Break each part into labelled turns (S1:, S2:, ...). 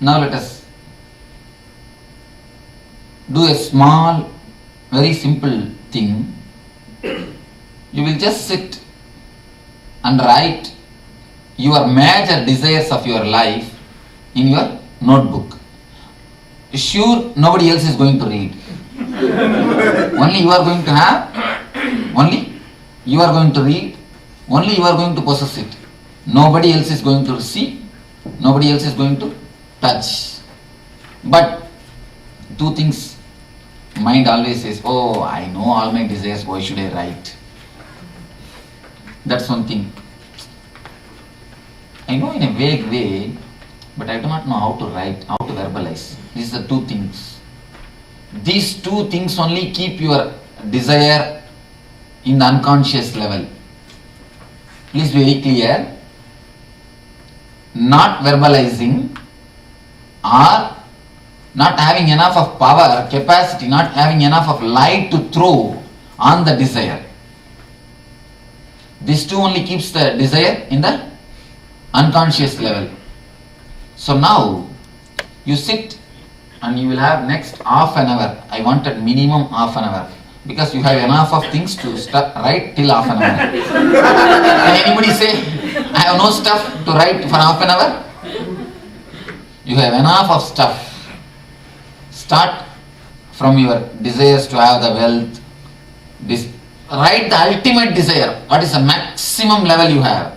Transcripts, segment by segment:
S1: Now let us do a small, very simple thing. You will just sit and write your major desires of your life in your notebook. Sure, nobody else is going to read. Only you are going to have, only you are going to read, only you are going to possess it. Nobody else is going to see, nobody else is going to touch. But two things, mind always says, oh, I know all my desires, why should I write? That's one thing. I know in a vague way, but I do not know how to write, how to verbalize. These are the two things. These two things only keep your desire in the unconscious level. Please be very clear. Not verbalizing or not having enough of power, capacity, not having enough of light to throw on the desire. These two only keeps the desire in the unconscious level. So now you sit and you will have next half an hour. I wanted minimum half an hour because you have enough of things to write till half an hour. Can anybody say, I have no stuff to write for half an hour? You have enough of stuff. Start from your desires to have the wealth. Write the ultimate desire. What is the maximum level you have?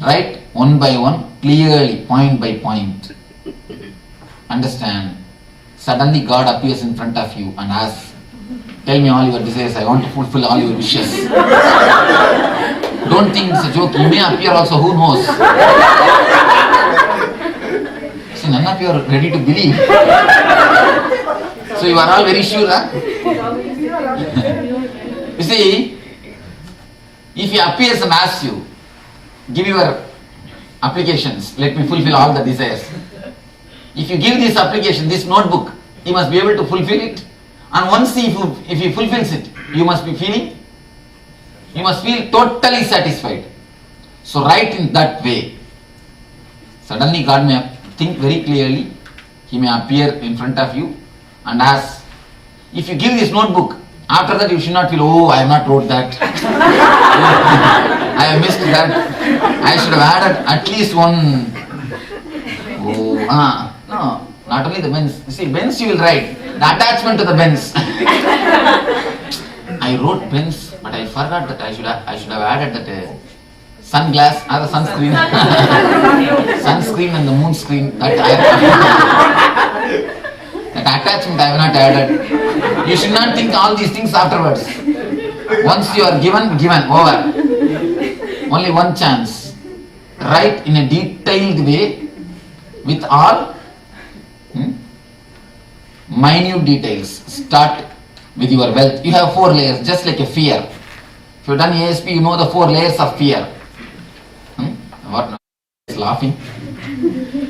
S1: Write one by one, clearly, point by point. Understand? Suddenly God appears in front of you and asks, tell me all your desires, I want to fulfill all your wishes. Don't think it's a joke, you may appear also, who knows? See, none of you are ready to believe. So you are all very sure, huh? You see, if he appears and asks you, give your applications, let me fulfill all the desires. If you give this application, this notebook, he must be able to fulfill it. And once if he fulfills it, you must feel totally satisfied. So write in that way. Suddenly God may think very clearly, he may appear in front of you and ask. If you give this notebook, after that you should not feel, oh, I have not wrote that. I have missed that. I should have added at least one. No, not only the Benz. You see, Benz you will write. The attachment to the Benz. I wrote Benz, but I forgot that I should have added that sunglass or the sunscreen. Sunscreen and the moon screen. That attachment I have not added. You should not think all these things afterwards. Once you are given, over. Only one chance. Write in a detailed way with all minute details. Start with your wealth. You have 4 layers, just like a fear. If you have done ASP, you know the 4 layers of fear. What? Is laughing.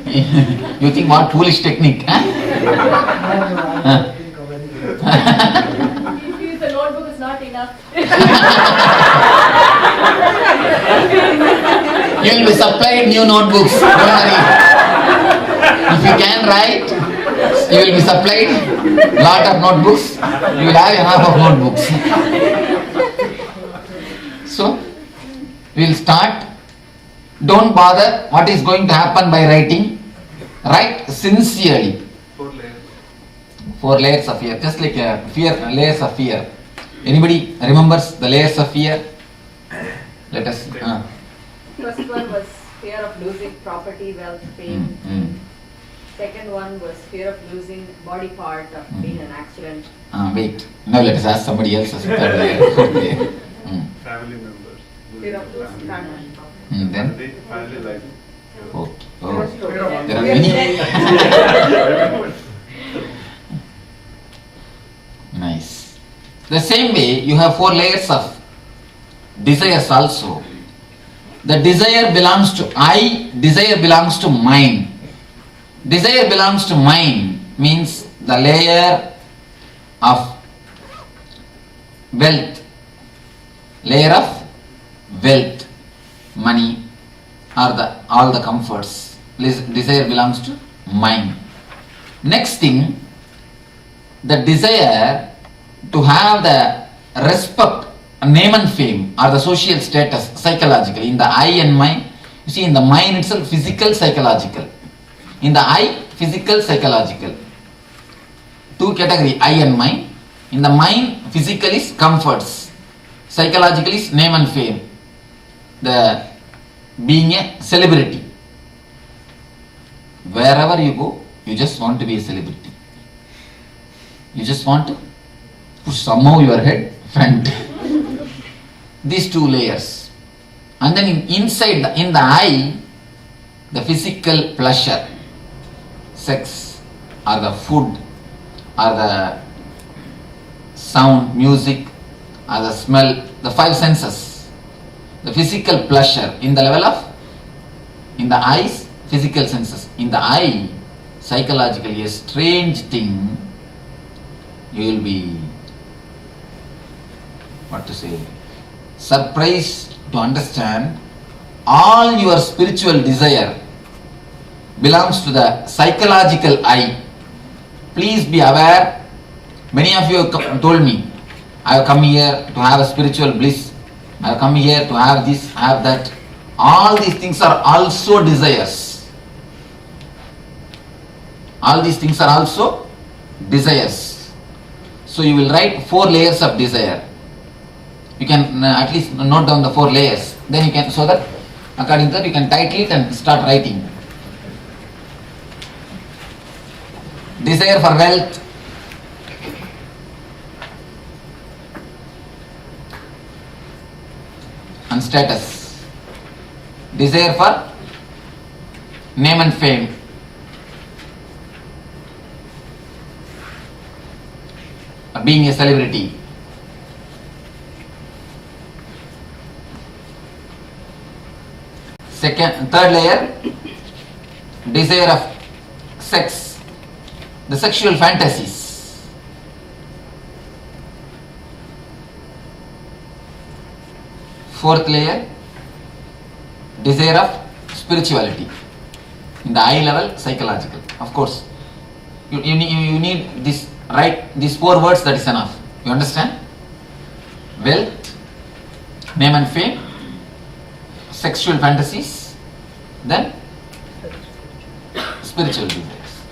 S1: You think what foolish technique? Huh?
S2: If the notebook is not enough.
S1: You will be supplied new notebooks. Don't worry. If you can write, you will be supplied lot of notebooks. You will have enough of notebooks. So, we will start. Don't bother what is going to happen by writing. Write sincerely. 4 layers of fear. Just like a fear, layers of fear. Anybody remembers the layers of fear? Let us.
S2: First one was fear of losing property, wealth, fame. Second one was fear of losing body part of being an accident.
S1: Wait. Now let us ask somebody else as a third layer.
S3: Family members.
S2: Fear of losing family.
S1: Then?
S3: Family life.
S1: Oh. There are many. Nice. The same way, you have 4 layers of desires also. The desire belongs to I, desire belongs to mind. Desire belongs to mind means the layer of wealth. Layer of wealth, money, or all the comforts. Desire belongs to mind. Next thing, the desire to have the respect, name and fame, or the social status psychologically in the I and mind. You see, in the mind itself, physical, psychological. In the I, physical, psychological. Two category, I and mind. In the mind, physical is comforts, psychological is name and fame. The being a celebrity. Wherever you go, you just want to be a celebrity. You just want to push somehow your head front. These two layers. And then inside, in the I, the physical pleasure, sex, or the food, or the sound, music, or the smell, the five senses. The physical pleasure in the level of, in the eyes, physical senses. In the eye, psychologically, a strange thing, you will be, what to say, surprised to understand all your spiritual desire belongs to the psychological eye. Please be aware. Many of you have told me, I have come here to have a spiritual bliss. I have come here to have this, have that. All these things are also desires. All these things are also desires. So you will write 4 layers of desire. You can at least note down the 4 layers. Then you can, so that according to that you can title it and start writing. Desire for wealth, and status. Desire for name and fame. Being a celebrity. Third layer, desire of sex, the sexual fantasies. Fourth layer, desire of spirituality. In the eye level, psychological. Of course, you need this, write these 4 words, that is enough. You understand? Wealth, name and fame, sexual fantasies, then spiritual desires.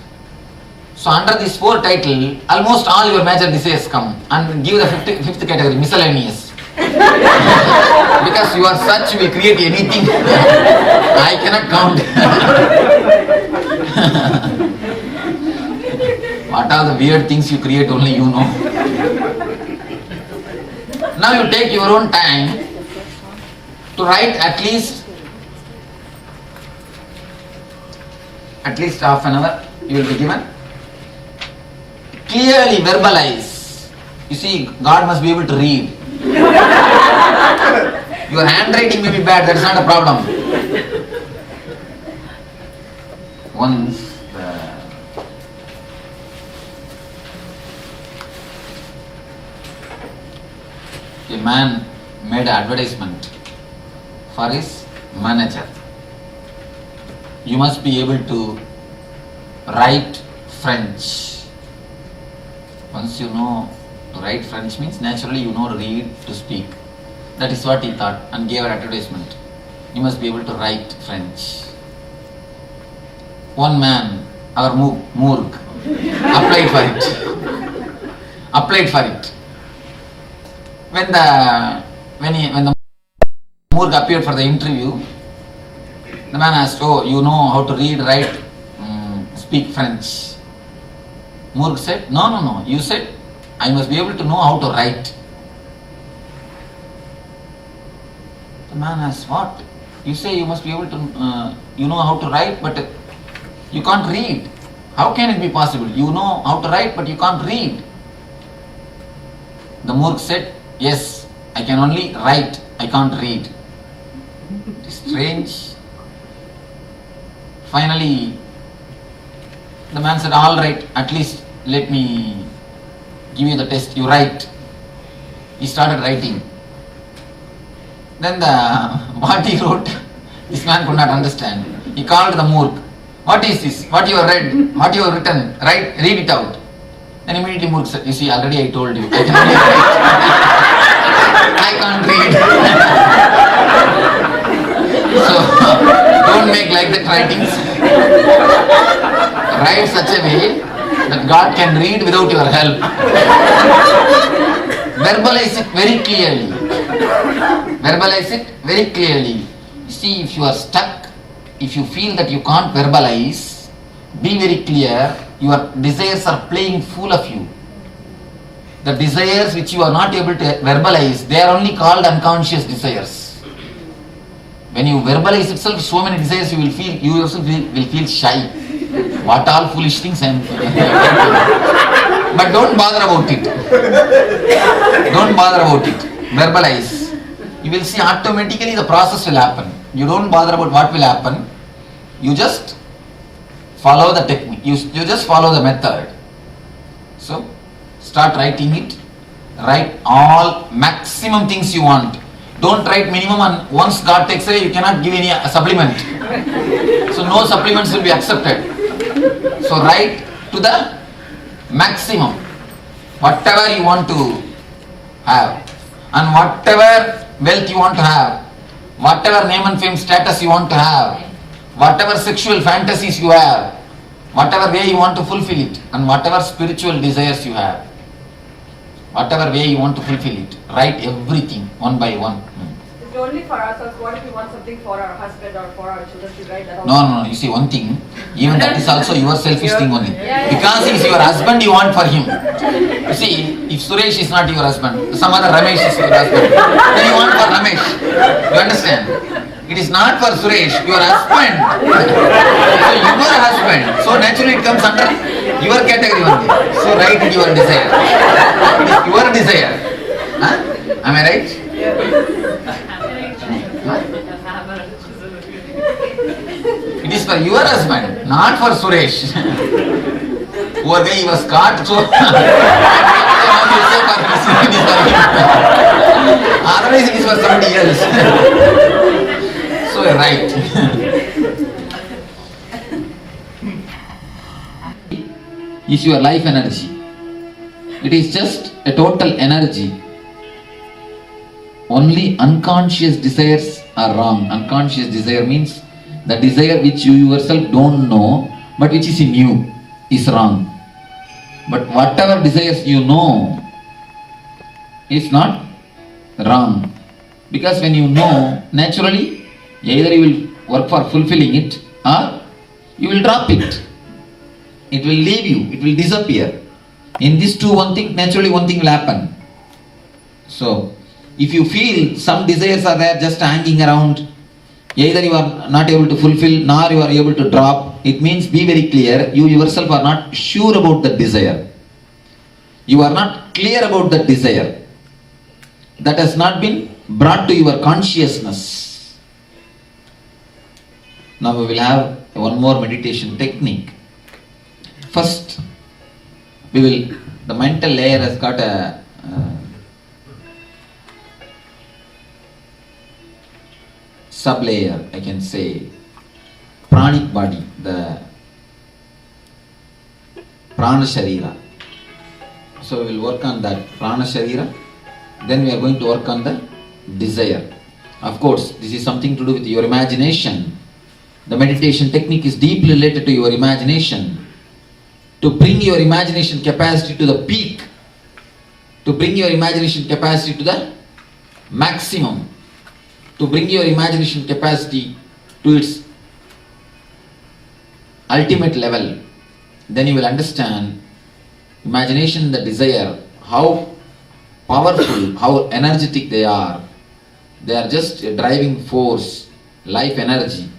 S1: So under this 4 title, almost all your major desires come, and give the fifth category, miscellaneous. Because you are such, we create anything. I cannot count. What are the weird things you create, only you know. Now you take your own time to write at least half an hour you will be given. Clearly verbalize. You see, God must be able to read. Your handwriting may be bad, that is not a problem. Once a man made an advertisement for his manager. You must be able to write French. Once you know to write French means naturally you know to read, to speak. That is what he thought and gave an advertisement. You must be able to write French. One man, our Moorg, applied for it. When the Moorg appeared for the interview, the man asked, "Oh, you know how to read, write, speak French?" Moorg said, No. You said, I must be able to know how to write. The man asked, what? You say you must be able to, you know how to write, but you can't read. How can it be possible? You know how to write, but you can't read. The Moorg said, yes, I can only write, I can't read. Strange. Finally, the man said, all right, at least let me give you the test, you write. He started writing. Then what he wrote, this man could not understand. He called the Moorg. What is this? What you have read? What you have written? Right? Read it out. Then immediately Murk said, you see, already I told you. I can only write. I can't read. So, don't make like that writings. Write such a way that God can read without your help. Verbalize it very clearly. Verbalize it very clearly. See, if you are stuck, if you feel that you can't verbalize, be very clear. Your desires are playing fool of you. The desires which you are not able to verbalize, they are only called unconscious desires. When you verbalize itself, so many desires you will feel, you yourself will feel shy. What all foolish things I am thinking. But don't bother about it. Don't bother about it. Verbalize. You will see automatically the process will happen. You don't bother about what will happen. You just follow the technique. You just follow the method. So, start writing it. Write all maximum things you want. Don't write minimum, and once God takes away, you cannot give any supplement. So, no supplements will be accepted. So, write to the maximum. Whatever you want to have. And whatever wealth you want to have. Whatever name and fame status you want to have. Whatever sexual fantasies you have. Whatever way you want to fulfill it. And whatever spiritual desires you have. Whatever way you want to fulfill it. Write everything one by one.
S2: It's only for ourselves. What if we want something for our husband or for our children? Should write that also?
S1: No. You see, one thing, even that is also your selfish thing only.
S2: Yeah.
S1: Because he is your husband, you want for him. You see, if Suresh is not your husband, some other Ramesh is your husband, then you want for Ramesh. You understand? It is not for Suresh, your husband. So your husband. So naturally it comes under your category only. So write it your desire. It is your desire. Huh? Am I right? It is for your husband, not for Suresh. Poor guy, he was caught, so otherwise it is for somebody else. So right. Is your life energy. It is just a total energy. Only unconscious desires are wrong. Unconscious desire means the desire which you yourself don't know, but which is in you, is wrong. But whatever desires you know is not wrong. Because when you know, naturally, either you will work for fulfilling it or you will drop it. It will leave you, it will disappear. In these two, naturally one thing will happen. So, if you feel some desires are there just hanging around, either you are not able to fulfill nor you are able to drop, it means be very clear, you yourself are not sure about that desire. You are not clear about that desire. That has not been brought to your consciousness. Now we will have one more meditation technique. First, the mental layer has got a sub-layer, I can say, pranic body, the prana sharira. So we will work on that prana sharira. Then we are going to work on the desire. Of course, this is something to do with your imagination. The meditation technique is deeply related to your imagination. To bring your imagination capacity to the peak. To bring your imagination capacity to the maximum. To bring your imagination capacity to its ultimate level, then you will understand imagination, the desire, how powerful, how energetic they are. They are just a driving force, life energy.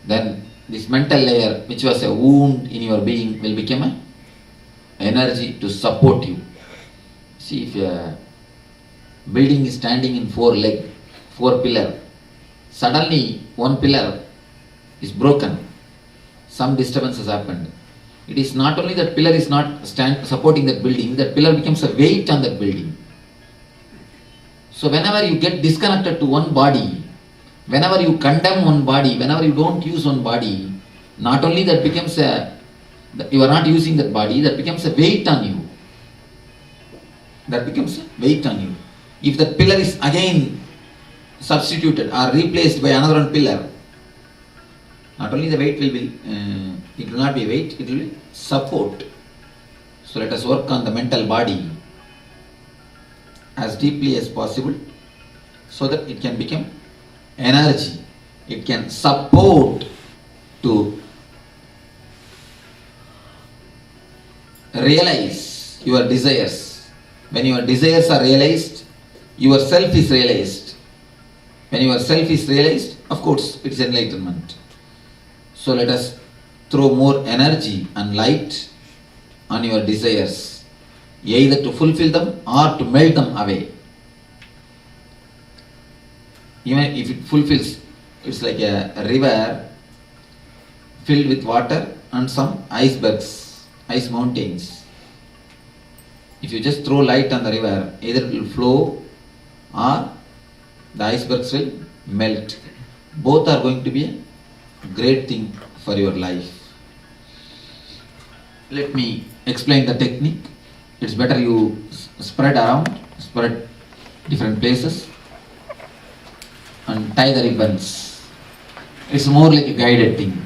S1: Then this mental layer, which was a wound in your being, will become an energy to support you. See, if a building is standing in four pillar, suddenly one pillar is broken, some disturbance has happened. It is not only that pillar is not supporting that building, that pillar becomes a weight on that building. So whenever you get disconnected to one body, whenever you condemn one body, whenever you don't use one body, not only that becomes you are not using that body, that becomes a weight on you. That becomes a weight on you. If that pillar is again substituted or replaced by another one pillar, not only the weight will be, it will not be weight, it will be support. So let us work on the mental body as deeply as possible so that it can become energy. It can support to realize your desires. When your desires are realized, your self is realized. When your self is realized, of course, it is enlightenment. So let us throw more energy and light on your desires, either to fulfill them or to melt them away. Even if it fulfills, it's like a river filled with water and some icebergs, ice mountains. If you just throw light on the river, either it will flow or the icebergs will melt. Both are going to be a great thing for your life. Let me explain the technique. It's better you spread around, spread different places and tie the ribbons. It's more like a guided thing.